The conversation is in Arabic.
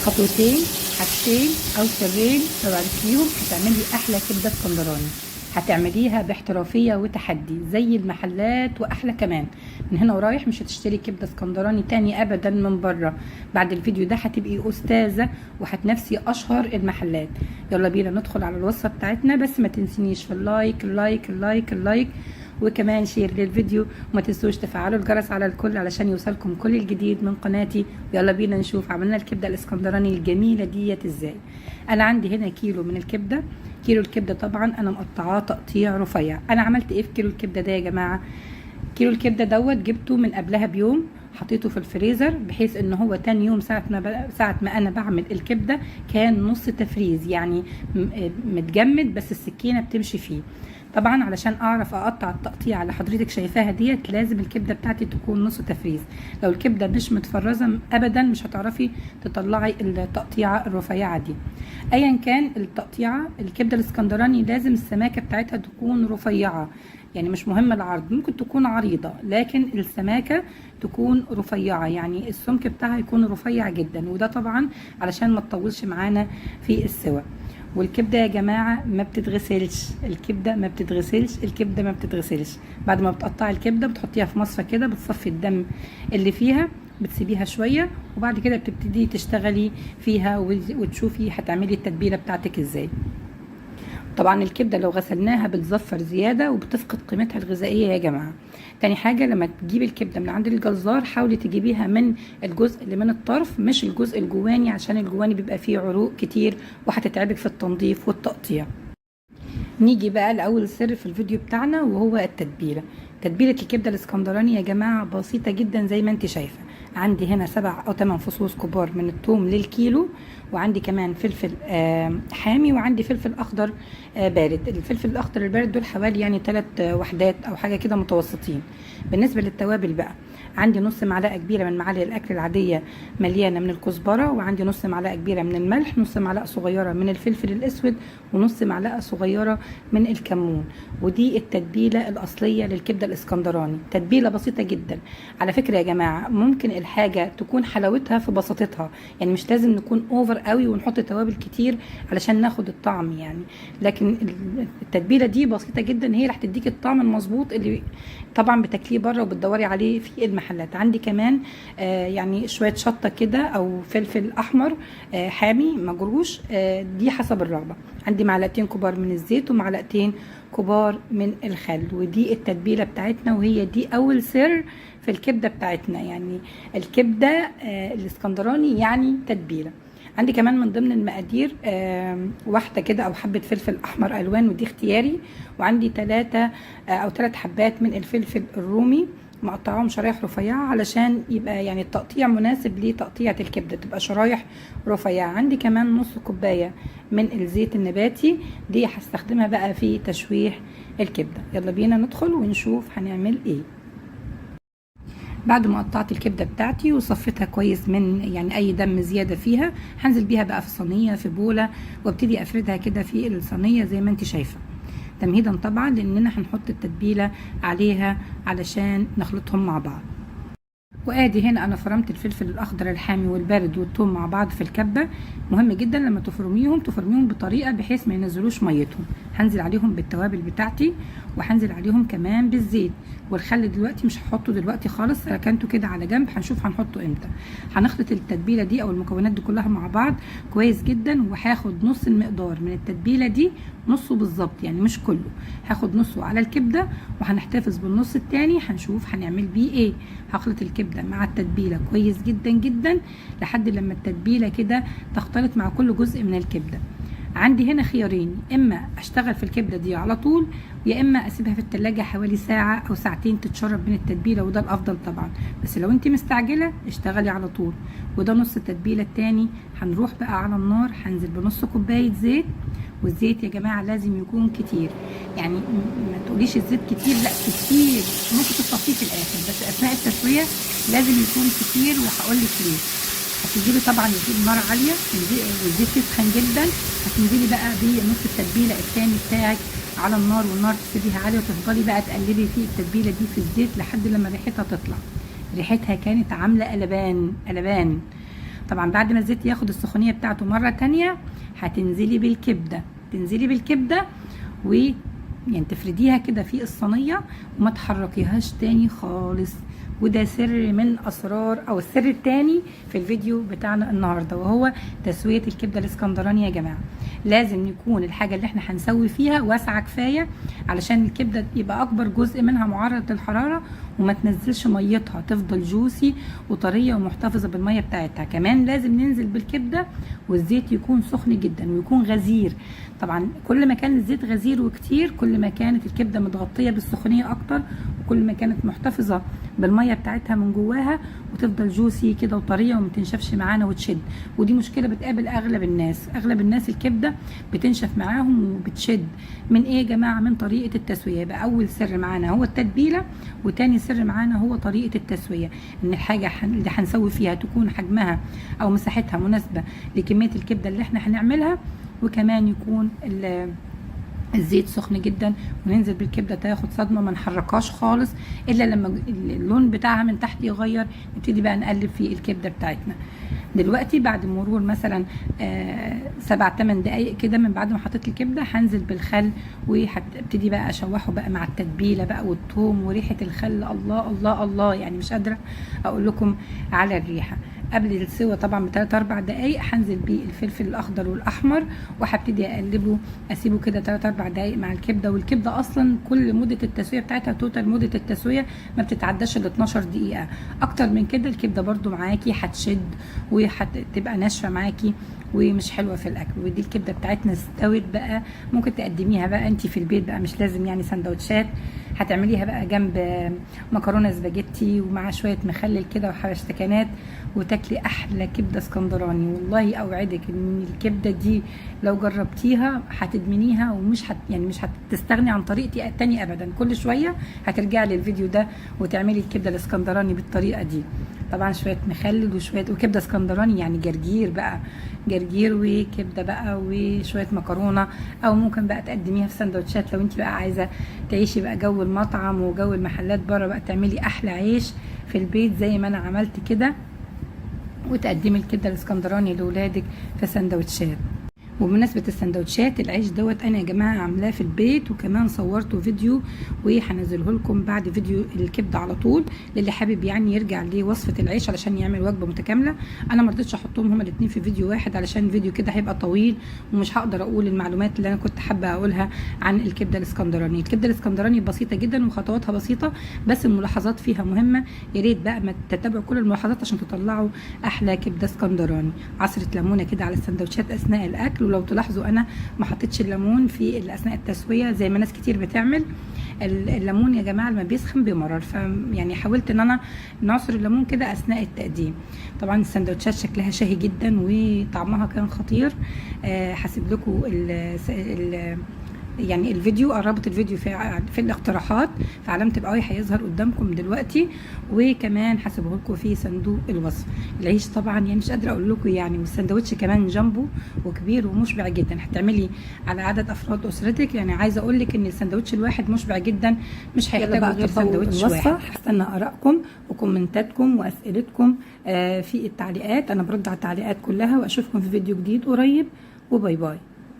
خطوتين، حاجتين او سرين لو عرفتيهم هتعملي احلى كبده اسكندراني. هتعمليها باحترافيه وتحدي زي المحلات واحلى كمان. من هنا ورايح مش هتشتري كبده اسكندراني تاني ابدا من بره. بعد الفيديو ده هتبقي استاذه وهتنافسي اشهر المحلات. يلا بينا ندخل على الوصفه بتاعتنا، بس ما تنسينيش في اللايك اللايك اللايك اللايك، وكمان شير للفيديو، وما تنسوش تفعلوا الجرس على الكل علشان يوصلكم كل الجديد من قناتي. يلا بينا نشوف عملنا الكبده الاسكندراني الجميله ديت ازاي. انا عندي هنا كيلو من الكبده. كيلو الكبده طبعا انا مقطعاه تقطيع رفيع. انا عملت ايه في كيلو الكبده ده يا جماعه؟ كيلو الكبده دوت جبته من قبلها بيوم، حطيته في الفريزر بحيث ان هو تاني يوم ساعه ما انا بعمل الكبده كان نص تفريز، يعني متجمد بس السكينه بتمشي فيه. طبعا علشان اعرف اقطع التقطيع اللي حضرتك شايفاها ديت لازم الكبده بتاعتي تكون نص تفريز. لو الكبده مش متفرزه ابدا مش هتعرفي تطلعي التقطيعه الرفيعه دي. ايا كان التقطيعه، الكبده الاسكندراني لازم السماكه بتاعتها تكون رفيعه، يعني مش مهم العرض، ممكن تكون عريضه لكن السماكه تكون رفيعه، يعني السمك بتاعها يكون رفيع جدا، وده طبعا علشان ما تطولش معانا في السوى. والكبده يا جماعه ما بتتغسلش، الكبده ما بتتغسلش، الكبده ما بتتغسلش. بعد ما بتقطعي الكبده بتحطيها في مصفى كده، بتصفي الدم اللي فيها، بتسيبيها شويه، وبعد كده بتبتدي تشتغلي فيها وتشوفي هتعملي التتبيله بتاعتك ازاي. طبعا الكبده لو غسلناها بتزفر زياده وبتفقد قيمتها الغذائيه يا جماعه. تاني حاجه، لما تجيبي الكبده من عند الجزار حاولي تجيبيها من الجزء اللي من الطرف مش الجزء الجواني، عشان الجواني بيبقى فيه عروق كتير وهتتعبك في التنظيف والتقطيع. نيجي بقى لاول سر في الفيديو بتاعنا وهو التتبيله. تتبيله الكبده الاسكندراني يا جماعه بسيطه جدا زي ما انت شايفه. عندي هنا 7 أو 8 فصوص كبار من الثوم للكيلو، وعندي كمان فلفل حامي، وعندي فلفل اخضر بارد. الفلفل الاخضر البارد دول حوالي يعني 3 وحدات او حاجه كده متوسطين. بالنسبه للتوابل بقى، عندي نص معلقه كبيره من معالق الاكل العاديه مليانه من الكزبره، وعندي نص معلقه كبيره من الملح، نص معلقه صغيره من الفلفل الاسود، ونص معلقه صغيره من الكمون. ودي التتبيله الاصليه للكبده الاسكندراني. تتبيله بسيطه جدا على فكره يا جماعه. ممكن الحاجه تكون حلاوتها في بساطتها، يعني مش لازم نكون اوفر قوي ونحط توابل كتير علشان ناخد الطعم يعني، لكن التتبيله دي بسيطه جدا هي اللي هتديك الطعم المظبوط اللي طبعا بتاكليه بره وبتدوري عليه في المحلات. عندي كمان يعني شويه شطه كده او فلفل احمر حامي مجروش، دي حسب الرغبه. عندي معلقتين كبار من الزيت ومعلقتين كبار من الخل. ودي التتبيله بتاعتنا، وهي دي اول سر في الكبده بتاعتنا، يعني الكبده الاسكندراني يعني تتبيله. عندي كمان من ضمن المقادير واحده كده او حبه فلفل احمر الوان، ودي اختياري. وعندي 3 أو 3 حبات من الفلفل الرومي مقطعهم شرايح رفيعه علشان يبقى يعني التقطيع مناسب لتقطيعه الكبده، تبقى شرايح رفيعه. عندي كمان نص كوبايه من الزيت النباتي، دي هستخدمها بقى في تشويح الكبده. يلا بينا ندخل ونشوف هنعمل ايه. بعد ما قطعت الكبده بتاعتي وصفيتها كويس من يعني اي دم زياده فيها، هنزل بيها بقى في صينيه في بوله، وابتدي افردها كده في الصينيه زي ما انت شايفه، تمهيدا طبعا لاننا هنحط التتبيله عليها علشان نخلطهم مع بعض. وادي هنا انا فرمت الفلفل الاخضر الحامي والبارد والثوم مع بعض في الكبه. مهم جدا لما تفرميهم بطريقه بحيث ما ينزلوش ميتهم. هنزل عليهم بالتوابل بتاعتي، وهنزل عليهم كمان بالزيت والخل. دلوقتي مش هحطه دلوقتي خالص، ركنته كده على جنب، هنشوف هنحطه امتى. هنخلط التتبيله دي او المكونات دي كلها مع بعض كويس جدا، وهاخد نص المقدار من التتبيله دي، نصه بالظبط يعني مش كله، هاخد نصه على الكبده وهنحتفظ بالنص التاني هنشوف هنعمل بيه ايه. هخلط الكبده مع التتبيله كويس جدا جدا لحد لما التتبيله كده تختلط مع كل جزء من الكبده. عندي هنا خيارين، اما اشتغل في الكبده دي على طول، يا اما اسيبها في التلاجة حوالي ساعه او ساعتين تتشرب من التتبيله، وده الافضل طبعا. بس لو انت مستعجله اشتغلي على طول. وده نص التتبيله التاني. هنروح بقى على النار، هنزل بنص كوبايه زيت. والزيت يا جماعه لازم يكون كتير، يعني ما تقوليش الزيت كتير، لا كتير، ممكن تصفيه في الاخر، بس اثناء التسويه لازم يكون كتير، وهقول لك ليه. هتنزلي طبعا الزيت نار عاليه والزيت يسخن جدا، هتنزلي بقى بنص التتبيله التاني بتاعك على النار، والنار تسيبيها عاليه، وتفضلي بقى تقلبي في التتبيله دي في الزيت لحد لما ريحتها تطلع. ريحتها كانت عامله قلبان قلبان. طبعا بعد ما الزيت ياخد السخونيه بتاعته مره تانية هتنزلي بالكبده، تنزلي بالكبده يعني تفرديها كده في الصينيه وما تحركيهاش تاني خالص. وده سر من اسرار او السر التاني في الفيديو بتاعنا النهارده، وهو تسويه الكبده الاسكندراني. يا جماعه لازم يكون الحاجه اللي احنا هنسوي فيها واسعه كفايه علشان الكبده يبقى اكبر جزء منها معرض للحراره وما تنزلش ميتها، تفضل جوسي وطريه ومحتفظه بالميه بتاعتها. كمان لازم ننزل بالكبده والزيت يكون سخن جدا ويكون غزير. طبعا كل ما كان الزيت غزير وكتير كل ما كانت الكبده متغطيه بالسخونيه اكتر، وكل ما كانت محتفظه بالميه بتاعتها من جواها وتفضل جوسي كده وطريه وما تنشفش معانا وتشد. ودي مشكله بتقابل اغلب الناس، اغلب الناس الكبده بتنشف معاهم وبتشد. من ايه يا جماعه؟ من طريقه التسويه. يبقى اول سر معانا هو التتبيله، وتاني سر معانا هو طريقه التسويه. ان الحاجه اللي هنسوي فيها تكون حجمها او مساحتها مناسبه لكميه الكبده اللي احنا هنعملها، وكمان يكون الزيت سخن جدا، وننزل بالكبده تاخد صدمه، ما نحركهاش خالص الا لما اللون بتاعها من تحت يغير، نبتدي بقى نقلب في الكبده بتاعتنا. دلوقتي بعد مرور مثلا 7-8 دقايق كده من بعد ما حطيت الكبده هنزل بالخل، وهبتدي بقى اشوحه بقى مع التتبيله بقى والثوم وريحه الخل. الله الله الله، يعني مش قادره اقول لكم على الريحه. قبل السوا طبعا ب3-4 دقايق هنزل بيه الفلفل الاخضر والاحمر، وهبتدي اقلبه اسيبه كده 3-4 دقايق مع الكبده. والكبده اصلا كل مده التسويه بتاعتها توتال مده التسويه ما بتتعداش ال 12 دقيقه. اكتر من كده الكبده برده معاكي هتشد وهتبقى ناشفه معاكي ومش حلوه في الاكل. ودي الكبده بتاعتنا استوت بقى، ممكن تقدميها بقى انت في البيت بقى، مش لازم يعني سندوتشات. هتعمليها بقى جنب مكرونه سباجيتي ومع شويه مخلل كده وحبشتكنات، وتاكلي احلى كبده اسكندراني. والله اوعدك ان الكبده دي لو جربتيها هتدمنيها، ومش يعني مش هتستغني عن طريقتي التانية ابدا. كل شويه هترجعي للفيديو ده وتعملي الكبده الاسكندراني بالطريقه دي. طبعا شويه مخلل وكبده اسكندراني، يعني جرجير بقى، جرجير وكبده بقى وشويه مكرونه. او ممكن بقى تقدميها في سندوتشات لو انت بقى عايزه تعيشي بقى جو المطعم وجو المحلات بره، بقى تعملي احلى عيش في البيت زي ما انا عملت كده، وتقدمي الكبده الاسكندراني لاولادك في سندوتشات. وبمناسبه السندوتشات، العيش دوت انا يا جماعه عاملاه في البيت، وكمان صورته فيديو وهنزله لكم بعد فيديو الكبده على طول، للي حابب يعني يرجع لوصفه العيش علشان يعمل وجبه متكامله. انا ما رضيتش احطهم هما الاثنين في فيديو واحد علشان الفيديو كده هيبقى طويل ومش هقدر اقول المعلومات اللي انا كنت حابه اقولها عن الكبده الاسكندراني. الكبده الاسكندراني بسيطه جدا وخطواتها بسيطه، بس الملاحظات فيها مهمه. يا ريت بقى ما تتبعوا كل الملاحظات عشان تطلعوا احلى كبده اسكندراني. عصره ليمونه كده على السندوتشات اثناء الاكل. ولو تلاحظوا انا ما حطيتش الليمون في اثناء التسويه زي ما ناس كتير بتعمل. الليمون يا جماعه لما بيسخن بيمرر، يعني حاولت ان انا نعصر الليمون كده اثناء التقديم. طبعا السندوتشات شكلها شهي جدا وطعمها كان خطير. هسيب لكم يعني الفيديو، قربت الفيديو في الاقتراحات في علامه الاي هيظهر قدامكم دلوقتي، وكمان هسيبه لكم في صندوق الوصف. العيش طبعا يعني مش قادره اقول لكم يعني، والسندوتش كمان جنبه وكبير ومشبع جدا. هتعملي على عدد افراد اسرتك، يعني عايزه اقول لك ان السندوتش الواحد مشبع جدا، مش هيحتاج غير سندوتش واحد. هستنى ارائكم وكومنتاتكم واسئلتكم في التعليقات. انا برد على التعليقات كلها، واشوفكم في فيديو جديد قريب، وباي باي.